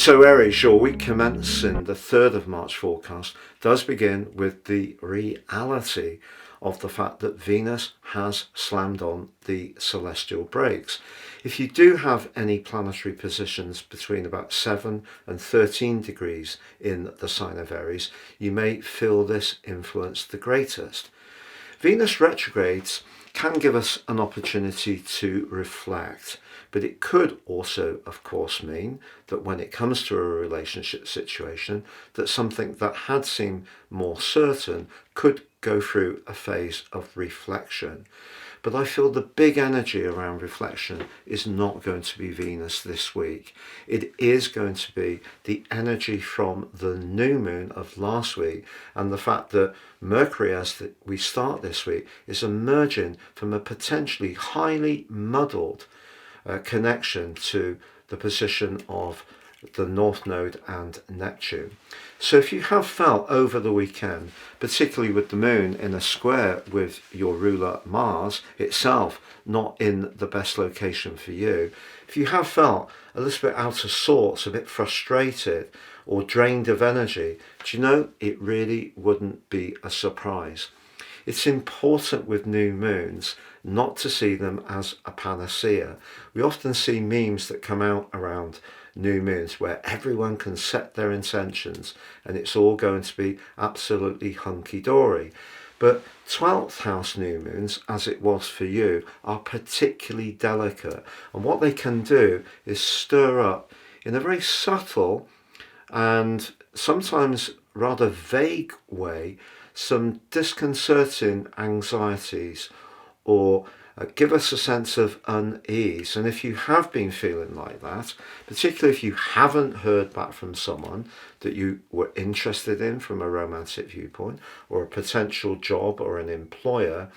So Aries, your week commencing the 3rd of March forecast does begin with the reality of the fact that Venus has slammed on the celestial brakes. If you do have any planetary positions between about 7 and 13 degrees in the sign of Aries, you may feel this influence the greatest. Venus retrogrades can give us an opportunity to reflect, but it could also, of course, mean that when it comes to a relationship situation, that something that had seemed more certain could go through a phase of reflection. But I feel the big energy around reflection is not going to be Venus this week. It is going to be the energy from the new moon of last week, and the fact that Mercury, as we start this week, is emerging from a potentially highly muddled connection to the position of the North Node and Neptune. So if you have felt over the weekend, particularly with the moon in a square with your ruler Mars itself not in the best location for you, if you have felt a little bit out of sorts, a bit frustrated or drained of energy, do you know, it really wouldn't be a surprise. It's important with new moons not to see them as a panacea. We often see memes that come out around new moons where everyone can set their intentions and it's all going to be absolutely hunky-dory. But 12th house new moons, as it was for you, are particularly delicate, and what they can do is stir up in a very subtle and sometimes rather vague way some disconcerting anxieties, or give us a sense of unease. And if you have been feeling like that, particularly if you haven't heard back from someone that you were interested in from a romantic viewpoint, or a potential job or an employer,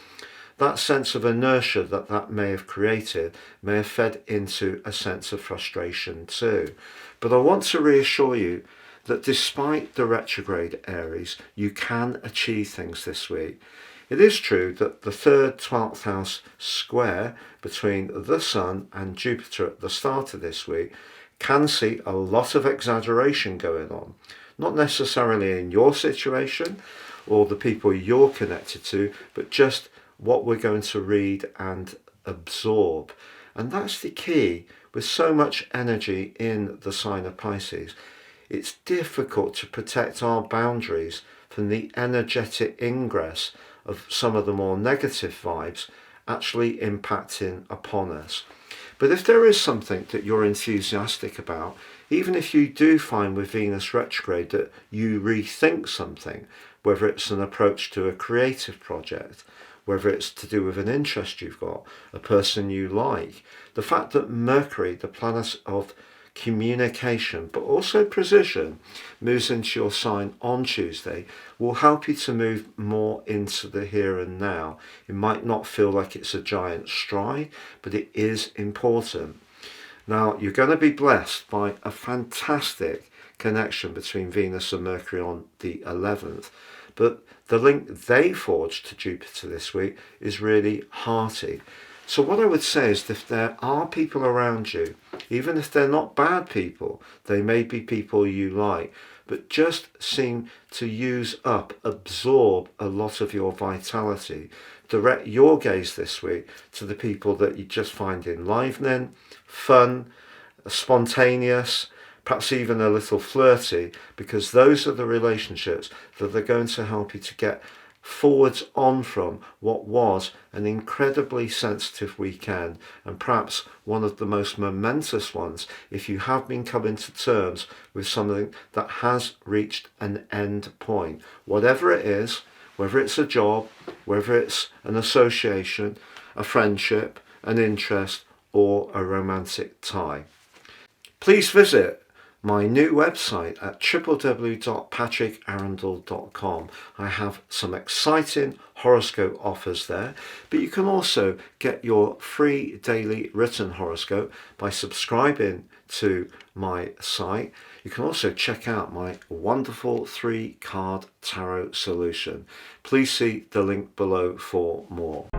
that sense of inertia that may have created may have fed into a sense of frustration too. But I want to reassure you that despite the retrograde Aries, you can achieve things this week. It is true that the 3rd 12th house square between the Sun and Jupiter at the start of this week can see a lot of exaggeration going on. Not necessarily in your situation or the people you're connected to, but just what we're going to read and absorb. And that's the key. With so much energy in the sign of Pisces, it's difficult to protect our boundaries from the energetic ingress of some of the more negative vibes actually impacting upon us. But if there is something that you're enthusiastic about, even if you do find with Venus retrograde that you rethink something, whether it's an approach to a creative project, whether it's to do with an interest you've got, a person you like, the fact that Mercury, the planet of communication but also precision, moves into your sign on Tuesday, will help you to move more into the here and now. It might not feel like it's a giant stride, but it is important. Now, you're going to be blessed by a fantastic connection between Venus and Mercury on the 11th, but the link they forged to Jupiter this week is really hearty. So what I would say is, if there are people around you, even if they're not bad people, they may be people you like, but just seem to absorb a lot of your vitality, direct your gaze this week to the people that you just find enlivening, fun, spontaneous, perhaps even a little flirty, because those are the relationships that are going to help you to get forwards on from what was an incredibly sensitive weekend, and perhaps one of the most momentous ones if you have been coming to terms with something that has reached an end point. Whatever it is, whether it's a job, whether it's an association, a friendship, an interest, or a romantic tie. Please visit my new website at www.patrickarundell.com. I have some exciting horoscope offers there, but you can also get your free daily written horoscope by subscribing to my site. You can also check out my wonderful 3-card tarot solution. Please see the link below for more.